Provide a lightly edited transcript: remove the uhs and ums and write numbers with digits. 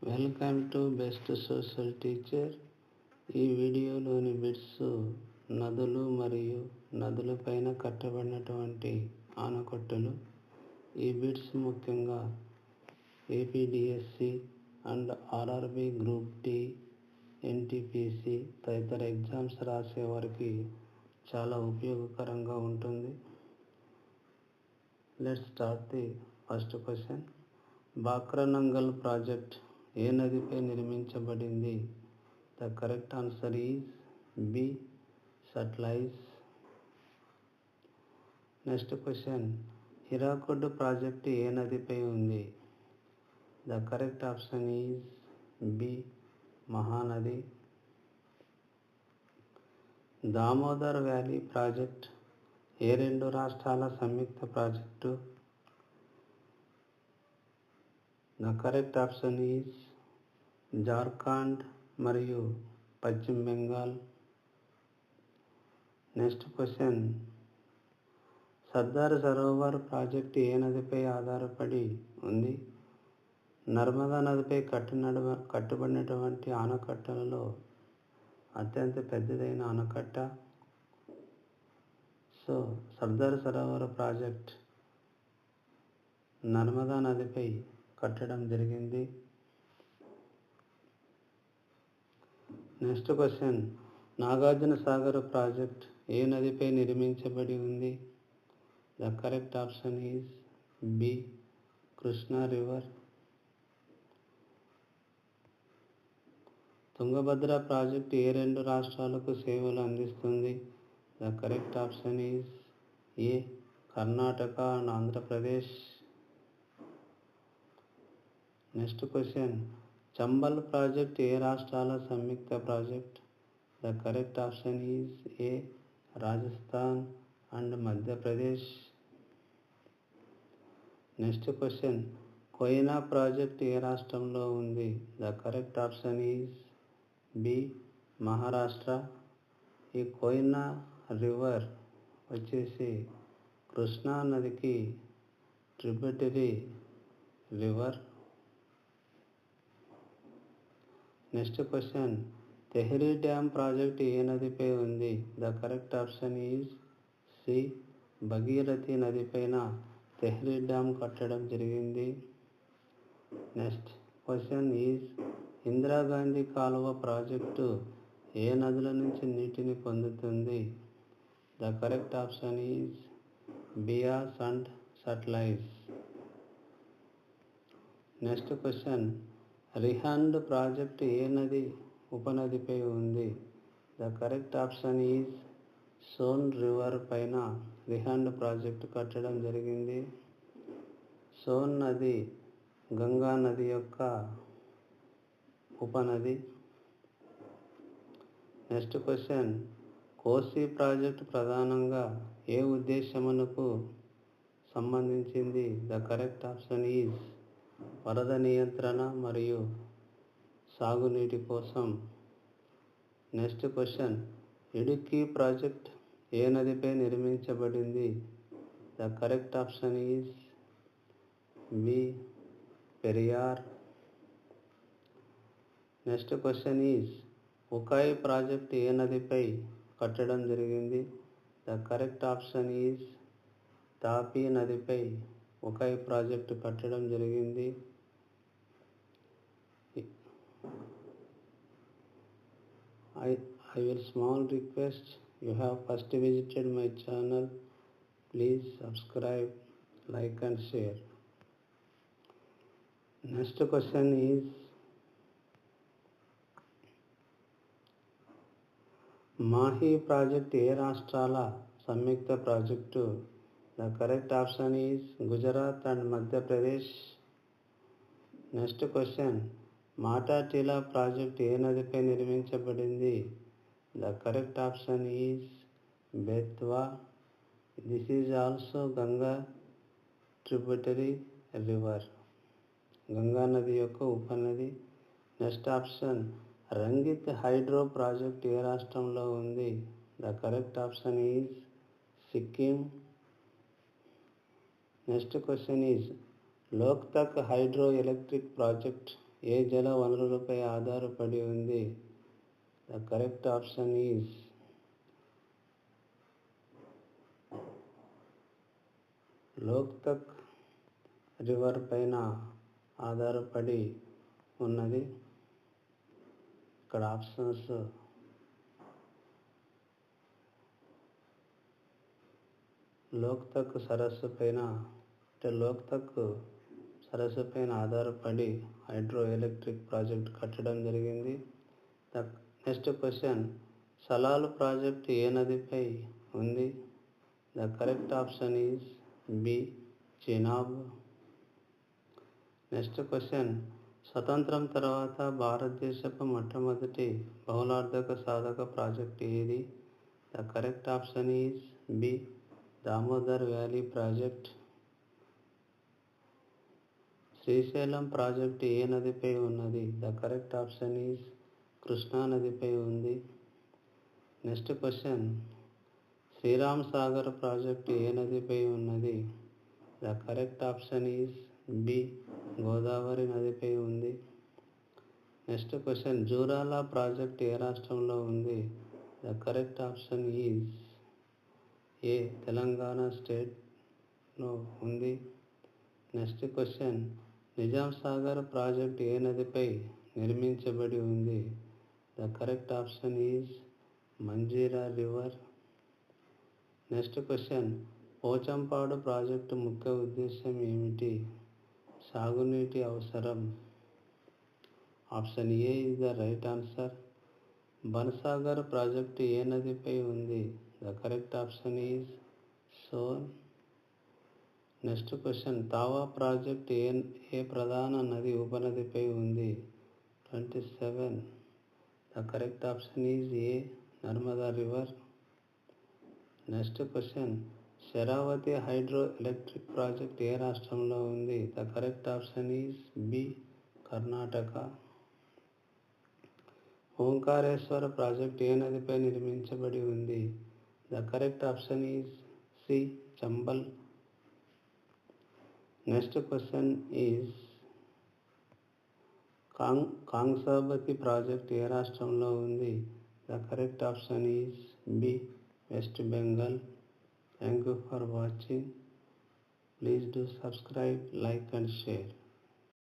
Welcome to best social teacher. ఈ వీడియోలోని bits నదులు మరియు నదులపైన కట్టబడినటువంటి ఆనకట్టలు. ఈ బిట్స్ ముఖ్యంగా APDSC and RRB group D, NTPC తదితర ఎగ్జామ్స్ రాసే వారికి చాలా ఉపయోగకరంగా ఉంటుంది. Let's start the first question. Bhakra Nangal project ఏ నదిపై నిర్మించబడింది? The correct answer is B, Sutlej. Next question. Hirakud project ఏ నదిపై ఉంది? The correct option is B, Mahanadi. Damodar valley project ఏ రెండు రాష్ట్రాల సంయుక్త project? The correct option is Jharkhand మరియు పశ్చిమ Bengal. Next question. Sardar Sarovar project ఏ నదిపై ఆధారపడి ఉంది? నర్మదా నదిపై కట్టబడినటువంటి ఆనకట్టలలో అత్యంత పెద్దదైన ఆనకట్ట. సో సర్దార్ సరోవర్ ప్రాజెక్ట్ నర్మదా నదిపై కట్టడం జరిగింది. Next question. Nagarjuna Sagar project ఏ నదిపై నిర్మించబడి ఉంది? The correct option is B, Krishna river. Tungabhadra project ఏ రెండు రాష్ట్రాలకు సేవలు అందిస్తుంది? The correct option is A, Karnataka and Andhra Pradesh. Next question. Chambal project ఏ రాష్ట్రాల సంయుక్త project? The correct option is A, Rajasthan and Madhya Pradesh. Next question. Koyna project ఏ రాష్ట్రంలో ఉంది? The correct option is B, Maharashtra. ఈ కోయినా రివర్ వచ్చేసి కృష్ణా నదికి tributary river. Next question. Tehri dam project ఏ నదిపై ఉంది? The correct option is C, Bhagirathi నదిపైన తెహ్రీ డ్యామ్ కట్టడం జరిగింది. నెక్స్ట్ క్వశ్చన్ ఈజ్ ఇందిరాగాంధీ కాలువ ప్రాజెక్టు ఏ నదుల నుంచి నీటిని పొందుతుంది? The correct option is Beas and Sutlej. Next question. Rihand project ఏ నది ఉపనదిపై ఉంది? The correct option is Son river పైన రిహండ్ ప్రాజెక్టు కట్టడం జరిగింది. సోన్ నది గంగా నది యొక్క ఉపనది. Next question. కోసి ప్రాజెక్టు ప్రధానంగా ఏ ఉద్దేశమునకు సంబంధించింది? ద కరెక్ట్ ఆప్షన్ ఈజ్ వరద నియంత్రణ మరియు సాగునీటి కోసం. Next question. ఇడుక్కి ప్రాజెక్ట్ ఏ నదిపై నిర్మించబడింది? The correct option is B, Periyar. Next question is Ukai project ఏ నదిపై కట్టడం జరిగింది? The correct option is Tapi నదిపై ఉకాయ్ ప్రాజెక్టు కట్టడం జరిగింది. I will small request, you have first visited my channel, please subscribe, like and share. Next question is Mahi project ఏ రాష్ట్రాల సంయుక్త project? The correct option is Gujarat and Madhya Pradesh. Next question. మాటాటిలా project ఏ నదిపై నిర్మించబడింది? The correct option is Betwa. This is also Ganga tributary river, Ganga నది యొక్క ఉపనది. Next option. రంగిత్ hydro project ఏ రాష్ట్రంలో ఉంది? The correct option is Sikkim. Next question is Loktak hydro electric project ఏ జల వనరులపై ఆధారపడి ఉంది? The correct option is Loktak river పైన ఆధారపడి ఉన్నది. ఇక్కడ ఆప్షన్స్ లోక్తక్ సరస్సు పైన ఆధారపడి హైడ్రో ఎలక్ట్రిక్ ప్రాజెక్ట్ కట్టడం జరిగింది. నెక్స్ట్ క్వశ్చన్, సలాల్ ప్రాజెక్ట్ ఏ నదిపై ఉంది? The correct option is B Chenab. Next question, స్వతంత్రం తర్వాత భారతదేశపు మొట్టమొదటి బహుళార్థక సాధక ప్రాజెక్ట్ ఏది? The correct option is B Damodar valley project. Srisailam project ఏ నదిపై ఉన్నది? The correct option is Krishna నదిపై ఉంది. Next question, Sriram Sagar project ఏ నదిపై ఉన్నది? The correct option is B Godavari నదిపై ఉంది. నెక్స్ట్ క్వశ్చన్, జూరాల ప్రాజెక్ట్ ఏ రాష్ట్రంలో ఉంది? The correct option is A Telangana స్టేట్లో ఉంది. Next question, Nizam Sagar project ఏ నదిపై నిర్మించబడి ఉంది? The correct option is Manjira river. Next question, Pochampadu project ముఖ్య ఉద్దేశం ఏమిటి? సాగునీటి అవసరం. Option A is the right answer. Bansagar project ఏ నదిపై ఉంది? The correct option is Son. Next question, Tawa project ఏ ప్రధాన నది ఉపనదిపై ఉంది? 27. The correct option is A Narmada river. Next question, Sharavathi hydro electric project ఏ రాష్ట్రంలో ఉంది? The correct option is B Karnataka. Omkareshwar project ఏ నదిపై నిర్మించబడి ఉంది? The correct option is C Chambal. Next question is Kangsabati project ఏ రాష్ట్రంలో ఉంది? The correct option is B West Bengal. Thank you for watching. Please do subscribe, like and share.